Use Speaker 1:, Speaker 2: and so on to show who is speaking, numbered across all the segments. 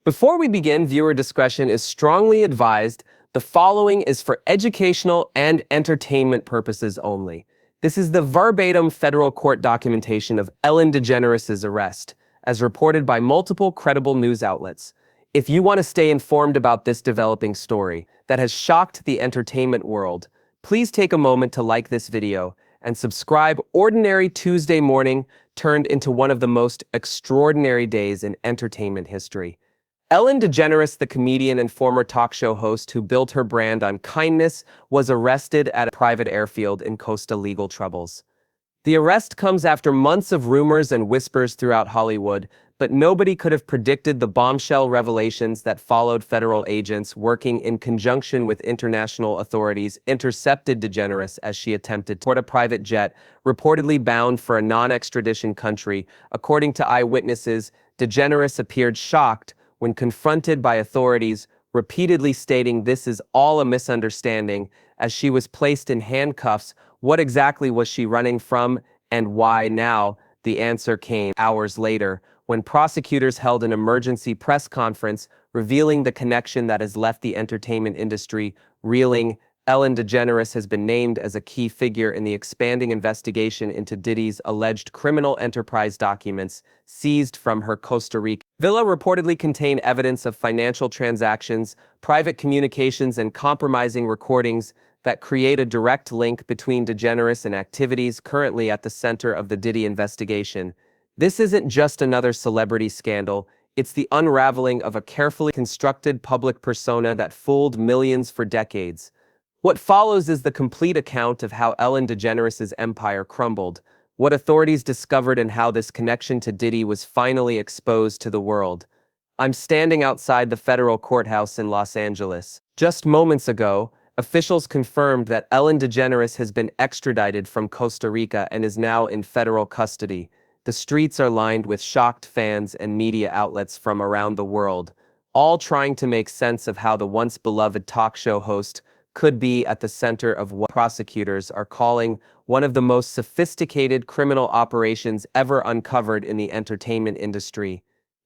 Speaker 1: Before we begin, viewer discretion is strongly advised. The following is for educational and entertainment purposes only. This is the verbatim federal court documentation of Ellen DeGeneres' arrest, as reported by multiple credible news outlets. If you want to stay informed about this developing story that has shocked the entertainment world, please take a moment to like this video and subscribe. Ordinary Tuesday morning turned into one of the most extraordinary days in entertainment history. Ellen DeGeneres, the comedian and former talk show host who built her brand on kindness, was arrested at a private airfield in Costa Rica. Legal troubles. The arrest comes after months of rumors and whispers throughout Hollywood, but nobody could have predicted the bombshell revelations that followed. Federal agents working in conjunction with international authorities intercepted DeGeneres as she attempted to board a private jet, reportedly bound for a non-extradition country. According to eyewitnesses, DeGeneres appeared shocked when confronted by authorities, repeatedly stating this is all a misunderstanding. As she was placed in handcuffs, what exactly was she running from and why now? The answer came hours later, when prosecutors held an emergency press conference revealing the connection that has left the entertainment industry reeling. Ellen DeGeneres has been named as a key figure in the expanding investigation into Diddy's alleged criminal enterprise. Documents seized from her Costa Rica villa reportedly contain evidence of financial transactions, private communications, and compromising recordings that create a direct link between DeGeneres and activities currently at the center of the Diddy investigation. This isn't just another celebrity scandal. It's the unraveling of a carefully constructed public persona that fooled millions for decades. What follows is the complete account of how Ellen DeGeneres' empire crumbled, what authorities discovered, and how this connection to Diddy was finally exposed to the world. I'm standing outside the federal courthouse in Los Angeles. Just moments ago, officials confirmed that Ellen DeGeneres has been extradited from Costa Rica and is now in federal custody. The streets are lined with shocked fans and media outlets from around the world, all trying to make sense of how the once beloved talk show host could be at the center of what prosecutors are calling one of the most sophisticated criminal operations ever uncovered in the entertainment industry.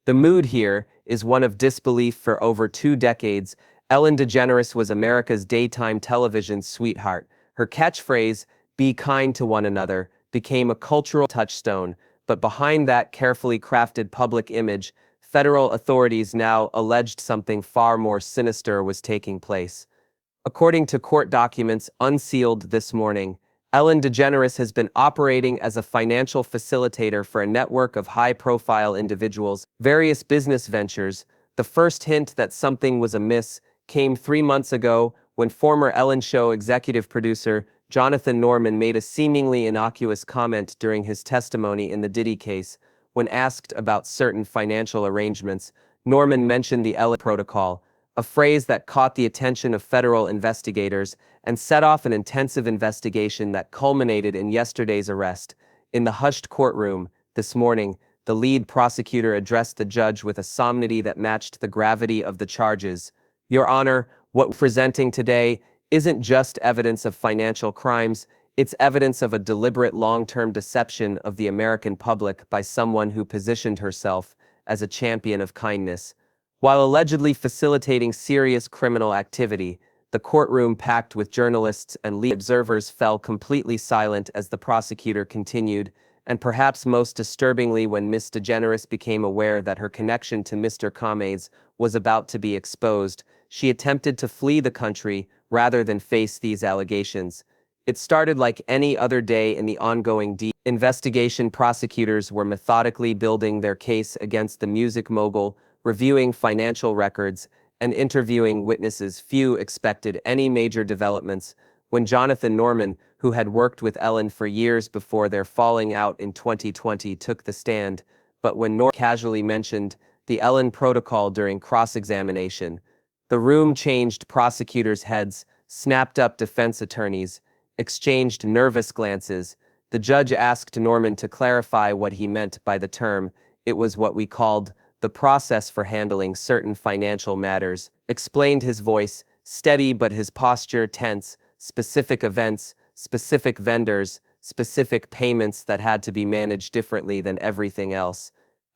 Speaker 1: The mood here is one of disbelief. For over 2 decades, Ellen DeGeneres was America's daytime television sweetheart. Her catchphrase, "Be kind to one another," became a cultural touchstone, but behind that carefully crafted public image, federal authorities now alleged something far more sinister was taking place. According to court documents unsealed this morning, Ellen DeGeneres has been operating as a financial facilitator for a network of high-profile individuals, various business ventures. The first hint that something was amiss came 3 months ago when former Ellen Show executive producer Jonathan Norman made a seemingly innocuous comment during his testimony in the Diddy case. When asked about certain financial arrangements, Norman mentioned the Ellen Protocol, a phrase that caught the attention of federal investigators and set off an intensive investigation that culminated in yesterday's arrest. In the hushed courtroom this morning, the lead prosecutor addressed the judge with a solemnity that matched the gravity of the charges. "Your Honor, what we're presenting today isn't just evidence of financial crimes, it's evidence of a deliberate long-term deception of the American public by someone who positioned herself as a champion of kindness, while allegedly facilitating serious criminal activity." The courtroom, packed with journalists and lead observers, fell completely silent as the prosecutor continued, and perhaps most disturbingly, when Ms. DeGeneres became aware that her connection to Mr. Comaze was about to be exposed, she attempted to flee the country rather than face these allegations. It started like any other day in the ongoing Diddy investigation. Prosecutors were methodically building their case against the music mogul, reviewing financial records, and interviewing witnesses. Few expected any major developments when Jonathan Norman, who had worked with Ellen for years before their falling out in 2020, took the stand. But when Norman casually mentioned the Ellen Protocol during cross-examination, the room changed. Prosecutors' heads snapped up, defense attorneys exchanged nervous glances. The judge asked Norman to clarify what he meant by the term. "It was what we called the process for handling certain financial matters," explained, his voice steady but his posture tense. "Specific events, specific vendors, specific payments that had to be managed differently than everything else."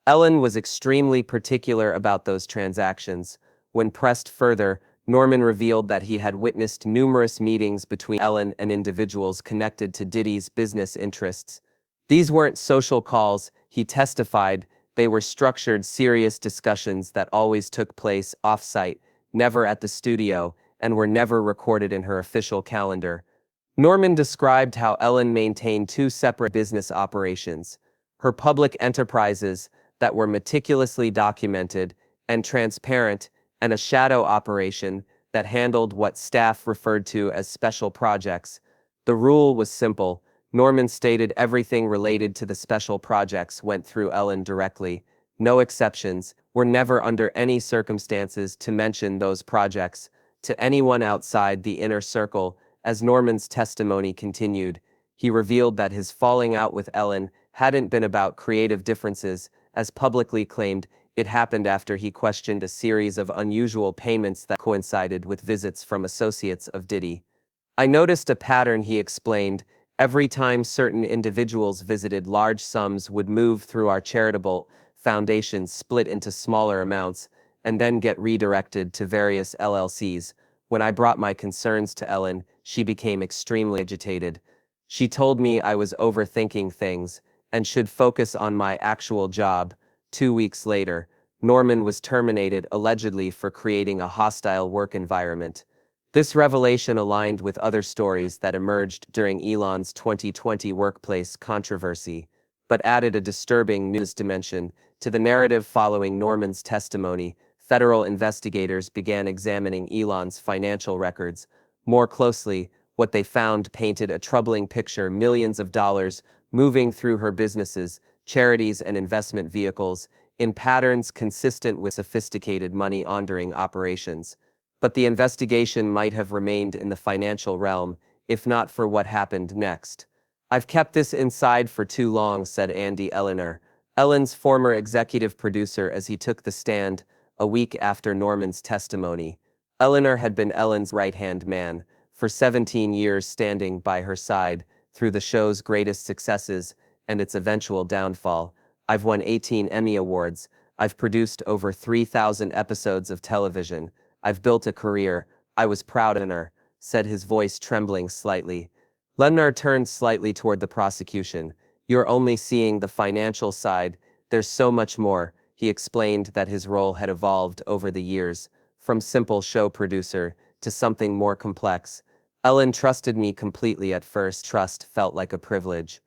Speaker 1: Ellen was extremely particular about those transactions. When pressed further, Norman revealed that he had witnessed numerous meetings between Ellen and individuals connected to Diddy's business interests. These weren't social calls, he testified, they were structured, serious discussions that always took place off-site, never at the studio, and were never recorded in her official calendar. Norman described how Ellen maintained two separate business operations: her public enterprises that were meticulously documented and transparent, and a shadow operation that handled what staff referred to as special projects. The rule was simple. Norman stated everything related to the special projects went through Ellen directly. No exceptions, were never under any circumstances to mention those projects to anyone outside the inner circle. As Norman's testimony continued, he revealed that his falling out with Ellen hadn't been about creative differences, as publicly claimed. It happened after he questioned a series of unusual payments that coincided with visits from associates of Diddy. I noticed a pattern, he explained. Every time certain individuals visited, large sums would move through our charitable foundations, split into smaller amounts, and then get redirected to various LLCs. When I brought my concerns to Ellen, she became extremely agitated. She told me I was overthinking things and should focus on my actual job. 2 weeks later, Norman was terminated, allegedly for creating a hostile work environment. This revelation aligned with other stories that emerged during Elon's 2020 workplace controversy, but added a disturbing news dimension to the narrative. Following Norman's testimony, federal investigators began examining Elon's financial records more closely. What they found painted a troubling picture: millions of dollars moving through her businesses, charities, and investment vehicles in patterns consistent with sophisticated money laundering operations. But the investigation might have remained in the financial realm, if not for what happened next. "I've kept this inside for too long," said Andy Eleanor, Ellen's former executive producer, as he took the stand a week after Norman's testimony. Eleanor had been Ellen's right-hand man for 17 years, standing by her side through the show's greatest successes and its eventual downfall. "I've won 18 Emmy Awards. I've produced over 3,000 episodes of television. I've built a career. I was proud of her," said, his voice trembling slightly. Lennar turned slightly toward the prosecution. "You're only seeing the financial side. There's so much more." He explained that his role had evolved over the years, from simple show producer to something more complex. "Ellen trusted me completely at first. Trust felt like a privilege.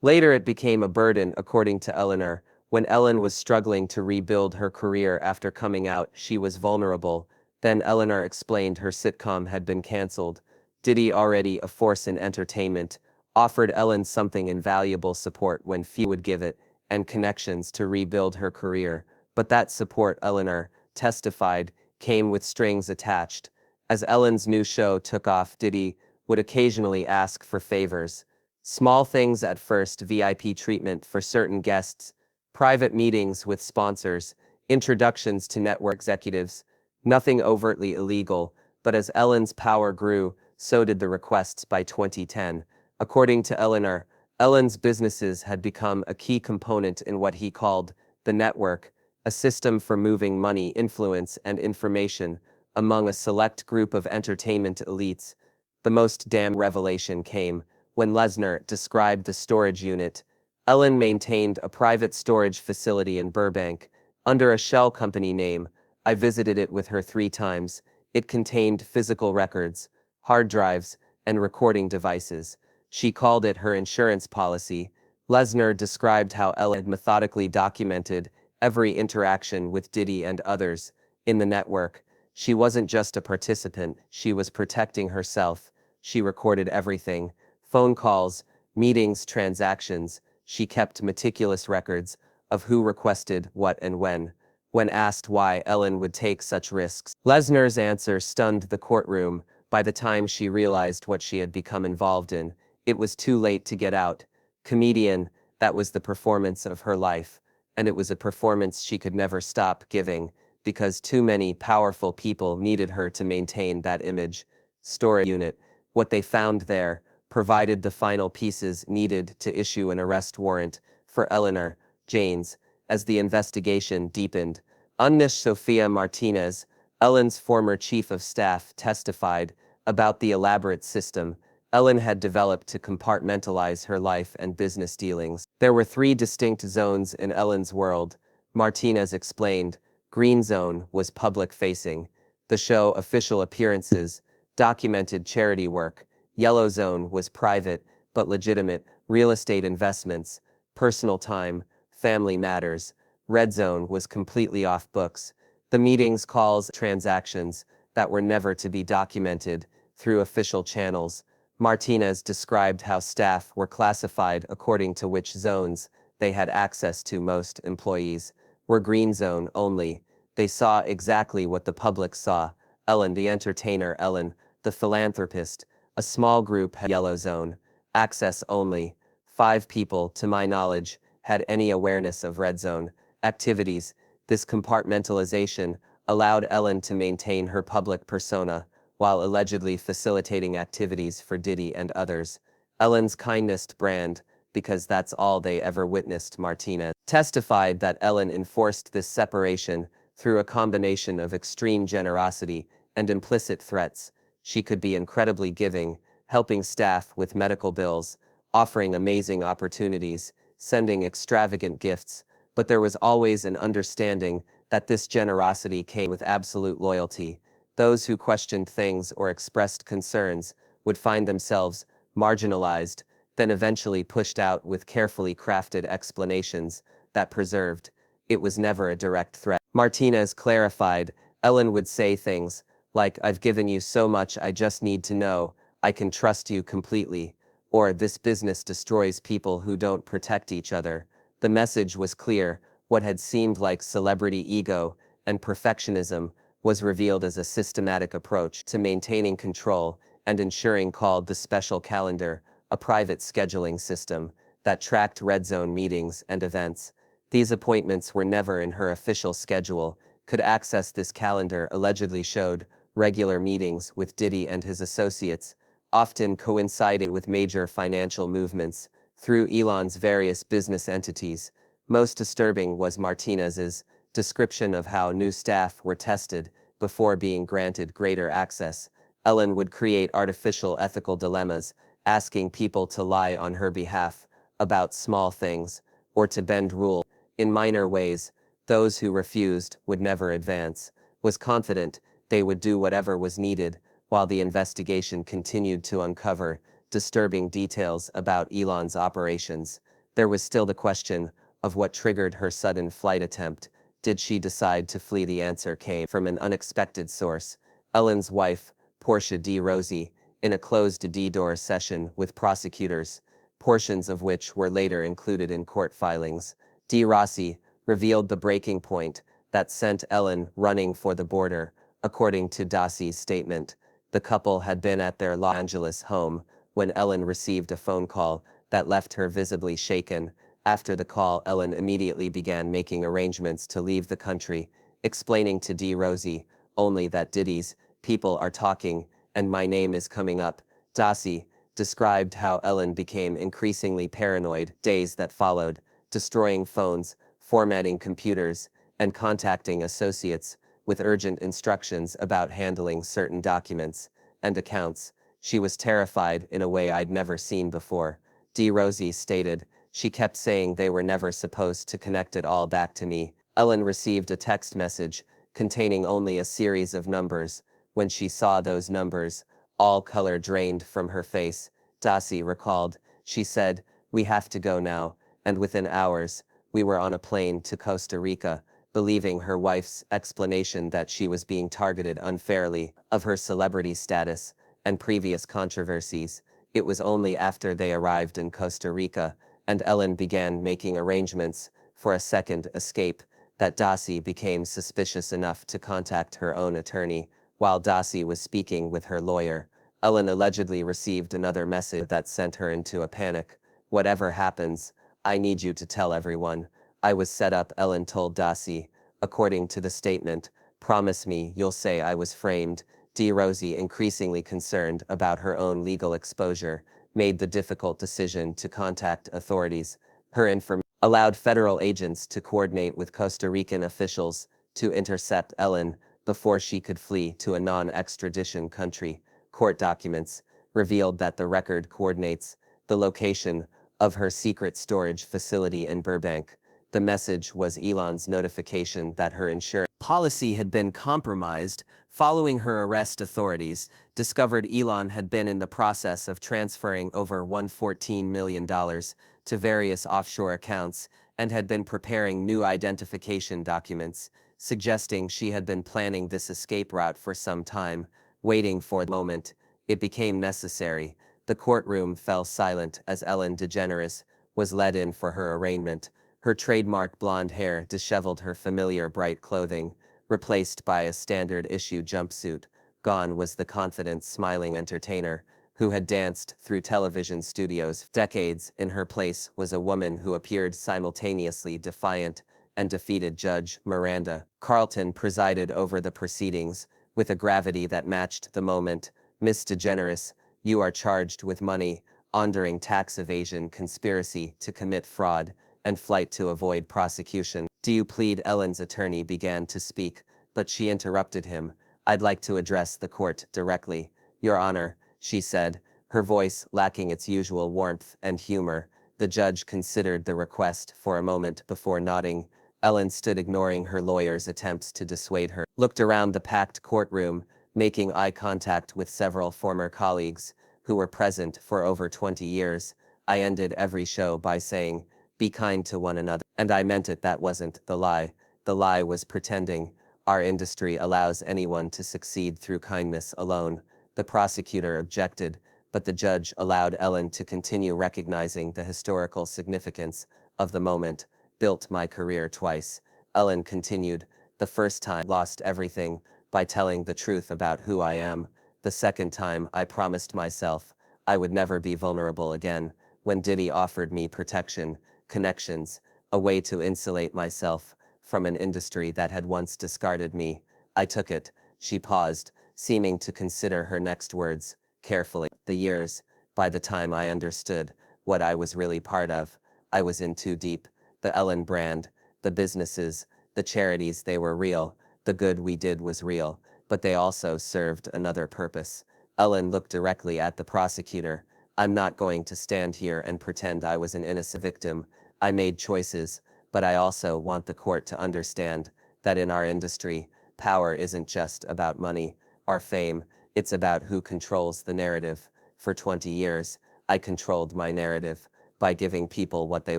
Speaker 1: Later it became a burden," according to Eleanor. When Ellen was struggling to rebuild her career after coming out, she was vulnerable. Then Eleanor explained her sitcom had been canceled. Diddy, already a force in entertainment, offered Ellen something invaluable: support when few would give it, and connections to rebuild her career. But that support, Eleanor testified, came with strings attached. As Ellen's new show took off, Diddy would occasionally ask for favors. Small things at first: VIP treatment for certain guests, private meetings with sponsors, introductions to network executives. Nothing overtly illegal, but as Ellen's power grew, so did the requests. By 2010, according to Eleanor, Ellen's businesses had become a key component in what he called the network, a system for moving money, influence, and information among a select group of entertainment elites. The most damning revelation came when Lesnar described the storage unit. Ellen maintained a private storage facility in Burbank under a shell company name. "I visited it with her 3 times. It contained physical records, hard drives, and recording devices. She called it her insurance policy." Lesnar described how Ellen had methodically documented every interaction with Diddy and others in the network. She wasn't just a participant, she was protecting herself. She recorded everything: phone calls, meetings, transactions. She kept meticulous records of who requested what and when. When asked why Ellen would take such risks, Lesnar's answer stunned the courtroom. By the time she realized what she had become involved in, it was too late to get out. Comedian, that was the performance of her life, and it was a performance she could never stop giving, because too many powerful people needed her to maintain that image. Storage unit. What they found there provided the final pieces needed to issue an arrest warrant for Eleanor Janes. as the investigation deepened. Unish Sofia Martinez, Ellen's former chief of staff, testified about the elaborate system Ellen had developed to compartmentalize her life and business dealings. There were three distinct zones in Ellen's world, Martinez explained. Green zone was public-facing. The show official appearances, documented charity work. Yellow zone was private, but legitimate, real estate investments, personal time, family matters. Red zone was completely off books. The meetings, calls, transactions that were never to be documented through official channels. Martinez described how staff were classified according to which zones they had access to. Most employees were green zone only. They saw exactly what the public saw. Ellen, the entertainer, Ellen, the philanthropist. A small group had yellow zone, access only. 5 people, to my knowledge, had any awareness of red zone activities. This compartmentalization allowed Ellen to maintain her public persona while allegedly facilitating activities for Diddy and others. Ellen's kindness brand, because that's all they ever witnessed. Martinez testified that Ellen enforced this separation through a combination of extreme generosity and implicit threats. She could be incredibly giving, helping staff with medical bills, offering amazing opportunities, sending extravagant gifts, but there was always an understanding that this generosity came with absolute loyalty. Those who questioned things or expressed concerns would find themselves marginalized, then eventually pushed out with carefully crafted explanations that preserved. It was never a direct threat. Martinez clarified, Ellen would say things like, I've given you so much, I just need to know I can trust you completely, or this business destroys people who don't protect each other. The message was clear. What had seemed like celebrity ego and perfectionism was revealed as a systematic approach to maintaining control and ensuring, called the special calendar, a private scheduling system that tracked red zone meetings and events. These appointments were never in her official schedule. Could access this calendar allegedly showed regular meetings with Diddy and his associates, often coinciding with major financial movements through Elon's various business entities. Most disturbing was Martinez's description of how new staff were tested before being granted greater access. Ellen would create artificial ethical dilemmas, asking people to lie on her behalf about small things or to bend rules in minor ways. Those who refused would never advance. Was confident they would do whatever was needed while the investigation continued to uncover disturbing details about Elon's operations. There was still the question of what triggered her sudden flight attempt. Did she decide to flee? The answer came from an unexpected source. Ellen's wife, Portia D. Rosie, in a closed-door session with prosecutors, portions of which were later included in court filings. D. Rossi revealed the breaking point that sent Ellen running for the border. According to Dossie's statement, the couple had been at their Los Angeles home when Ellen received a phone call that left her visibly shaken. After the call, Ellen immediately began making arrangements to leave the country, explaining to D. Rosie only that Diddy's people are talking and my name is coming up. Dossie described how Ellen became increasingly paranoid days that followed, destroying phones, formatting computers, and contacting associates with urgent instructions about handling certain documents and accounts. She was terrified in a way I'd never seen before. D. Rosie stated, she kept saying they were never supposed to connect it all back to me. Ellen received a text message containing only a series of numbers. When she saw those numbers, all color drained from her face. Dossie recalled, she said, we have to go now, and within hours, we were on a plane to Costa Rica, believing her wife's explanation that she was being targeted unfairly of her celebrity status and previous controversies. It was only after they arrived in Costa Rica and Ellen began making arrangements for a second escape that Dossie became suspicious enough to contact her own attorney. While Dossie was speaking with her lawyer, Ellen allegedly received another message that sent her into a panic. Whatever happens, I need you to tell everyone. I was set up, Ellen told Dossie. According to the statement, promise me you'll say I was framed. D. Rosie, increasingly concerned about her own legal exposure, made the difficult decision to contact authorities. Her information allowed federal agents to coordinate with Costa Rican officials to intercept Ellen before she could flee to a non-extradition country. Court documents revealed that the record coordinates the location of her secret storage facility in Burbank. The message was Elon's notification that her insurance policy had been compromised. Following her arrest, authorities discovered Elon had been in the process of transferring over $114 million to various offshore accounts and had been preparing new identification documents, suggesting she had been planning this escape route for some time, waiting for the moment it became necessary. The courtroom fell silent as Ellen DeGeneres was led in for her arraignment. Her trademark blonde hair disheveled, her familiar bright clothing replaced by a standard-issue jumpsuit. Gone was the confident, smiling entertainer who had danced through television studios decades. In her place was a woman who appeared simultaneously defiant and defeated. Judge Miranda Carlton presided over the proceedings with a gravity that matched the moment. Miss DeGeneres, you are charged with money laundering, tax evasion, conspiracy to commit fraud, and flight to avoid prosecution. Do you plead? Ellen's attorney began to speak, but she interrupted him. I'd like to address the court directly. Your Honor, she said, her voice lacking its usual warmth and humor. The judge considered the request for a moment before nodding. Ellen stood, ignoring her lawyer's attempts to dissuade her, looked around the packed courtroom, making eye contact with several former colleagues who were present for over 20 years. I ended every show by saying, be kind to one another. And I meant it. That wasn't the lie. The lie was pretending. Our industry allows anyone to succeed through kindness alone. The prosecutor objected, but the judge allowed Ellen to continue, recognizing the historical significance of the moment. Built my career twice, Ellen continued. The first time, lost everything by telling the truth about who I am. The second time, I promised myself I would never be vulnerable again. When Diddy offered me protection, connections, a way to insulate myself from an industry that had once discarded me, I took it. She paused, seeming to consider her next words carefully. The years, by the time I understood what I was really part of, I was in too deep. The Ellen brand, the businesses, the charities, they were real. The good we did was real, but they also served another purpose. Ellen looked directly at the prosecutor. I'm not going to stand here and pretend I was an innocent victim. I made choices, but I also want the court to understand that in our industry, power isn't just about money or fame, it's about who controls the narrative. For 20 years, I controlled my narrative by giving people what they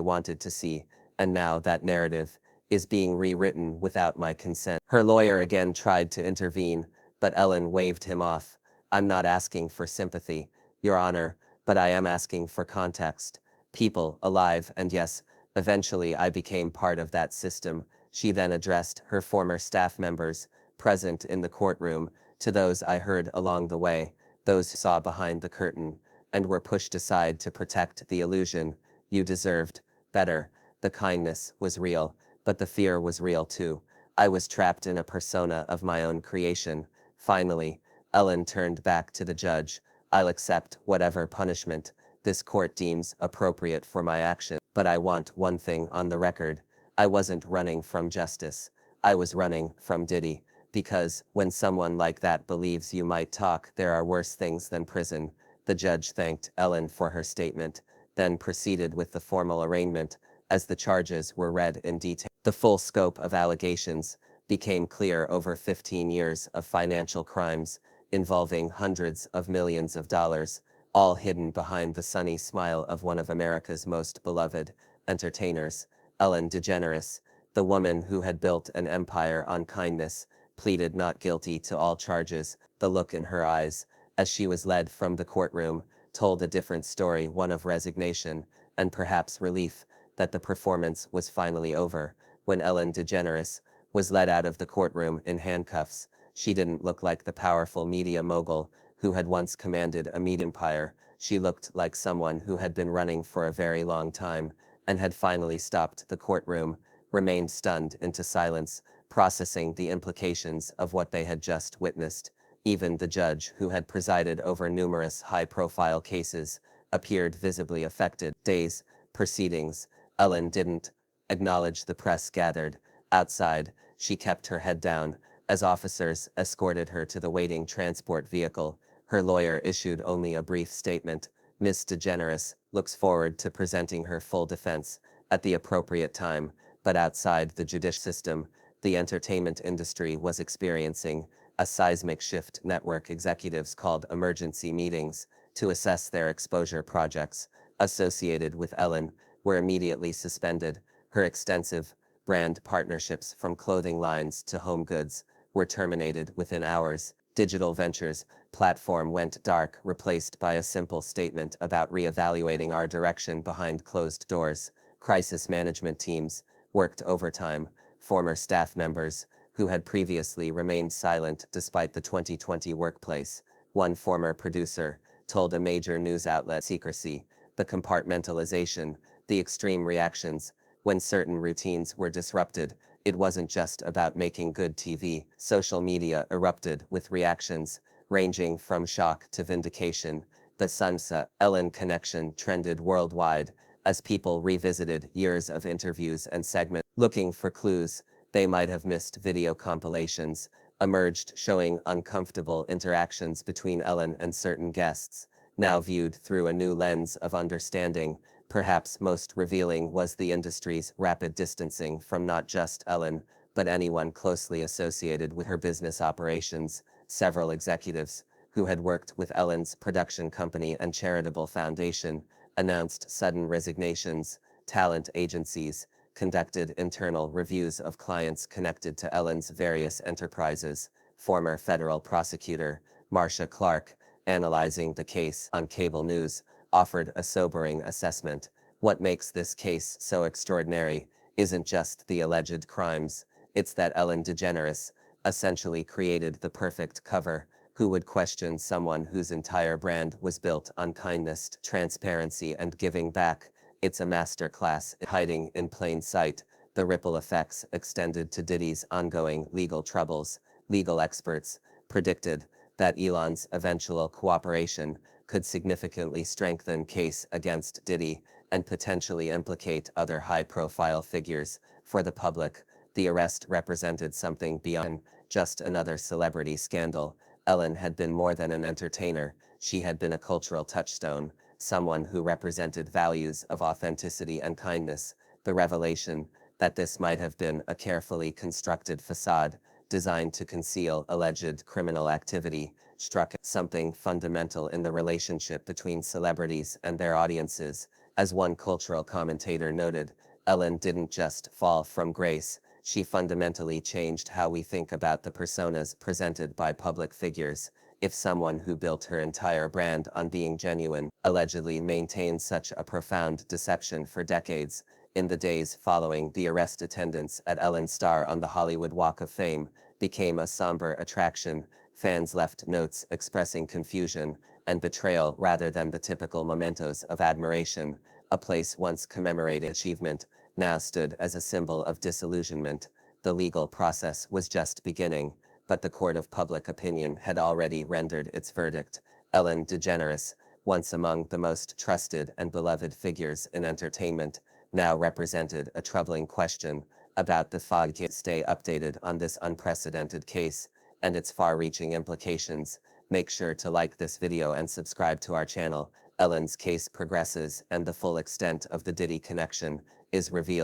Speaker 1: wanted to see, and now that narrative is being rewritten without my consent. Her lawyer again tried to intervene, but Ellen waved him off. I'm not asking for sympathy, Your Honor, but I am asking for context. People alive, and yes, eventually I became part of that system. She then addressed her former staff members present in the courtroom. To those I heard along the way, those who saw behind the curtain and were pushed aside to protect the illusion, you deserved better. The kindness was real, but the fear was real too. I was trapped in a persona of my own creation. Finally, Ellen turned back to the judge. I'll accept whatever punishment this court deems appropriate for my action, but I want one thing on the record. I wasn't running from justice. I was running from Diddy. Because when someone like that believes you might talk, there are worse things than prison. The judge thanked Ellen for her statement, then proceeded with the formal arraignment. As the charges were read in detail, the full scope of allegations became clear. Over 15 years of financial crimes involving hundreds of millions of dollars, all hidden behind the sunny smile of one of America's most beloved entertainers. Ellen DeGeneres, the woman who had built an empire on kindness, pleaded not guilty to all charges. The look in her eyes, as she was led from the courtroom, told a different story, one of resignation and perhaps relief that the performance was finally over. When Ellen DeGeneres was led out of the courtroom in handcuffs, she didn't look like the powerful media mogul who had once commanded a media empire. She looked like someone who had been running for a very long time and had finally stopped. The courtroom remained stunned into silence, processing the implications of what they had just witnessed. Even the judge, who had presided over numerous high-profile cases, appeared visibly affected. Days, proceedings, Ellen didn't acknowledge the press gathered. Outside, she kept her head down as officers escorted her to the waiting transport vehicle. Her lawyer issued only a brief statement. Miss DeGeneres looks forward to presenting her full defense at the appropriate time, but outside the judicial system, the entertainment industry was experiencing a seismic shift. Network executives called emergency meetings to assess their exposure. Projects associated with Ellen were immediately suspended. Her extensive brand partnerships, from clothing lines to home goods, were terminated within hours. Digital Ventures platform went dark, replaced by a simple statement about reevaluating our direction behind closed doors. Crisis management teams worked overtime. Former staff members who had previously remained silent despite the 2020 workplace. One former producer told a major news outlet secrecy, the compartmentalization, the extreme reactions. When certain routines were disrupted, it wasn't just about making good TV. Social media erupted with reactions ranging from shock to vindication. The Sansa Ellen connection trended worldwide as people revisited years of interviews and segments. Looking for clues they might have missed, video compilations emerged showing uncomfortable interactions between Ellen and certain guests, now viewed through a new lens of understanding. Perhaps most revealing was the industry's rapid distancing from not just Ellen, but anyone closely associated with her business operations. Several executives who had worked with Ellen's production company and charitable foundation announced sudden resignations. Talent agencies conducted internal reviews of clients connected to Ellen's various enterprises. Former federal prosecutor Marcia Clark, analyzing the case on cable news, offered a sobering assessment. What makes this case so extraordinary isn't just the alleged crimes, it's that Ellen DeGeneres essentially created the perfect cover. Who would question someone whose entire brand was built on kindness, transparency, and giving back? It's a masterclass hiding in plain sight. The ripple effects extended to Diddy's ongoing legal troubles. Legal experts predicted that Elon's eventual cooperation could significantly strengthen case against Diddy and potentially implicate other high-profile figures. For the public, the arrest represented something beyond just another celebrity scandal. Ellen had been more than an entertainer. She had been a cultural touchstone, someone who represented values of authenticity and kindness. The revelation that this might have been a carefully constructed facade designed to conceal alleged criminal activity struck at something fundamental in the relationship between celebrities and their audiences. As one cultural commentator noted, Ellen didn't just fall from grace, she fundamentally changed how we think about the personas presented by public figures. If someone who built her entire brand on being genuine allegedly maintained such a profound deception for decades, in the days following the arrest, attendance at Ellen's star on the Hollywood Walk of Fame became a somber attraction. Fans left notes expressing confusion and betrayal rather than the typical mementos of admiration. A place once commemorated achievement now stood as a symbol of disillusionment. The legal process was just beginning, but the court of public opinion had already rendered its verdict. Ellen DeGeneres, once among the most trusted and beloved figures in entertainment, now represented a troubling question about the fog. Stay updated on this unprecedented case and its far-reaching implications. Make sure to like this video and subscribe to our channel. Ellen's case progresses and the full extent of the Diddy connection is revealed.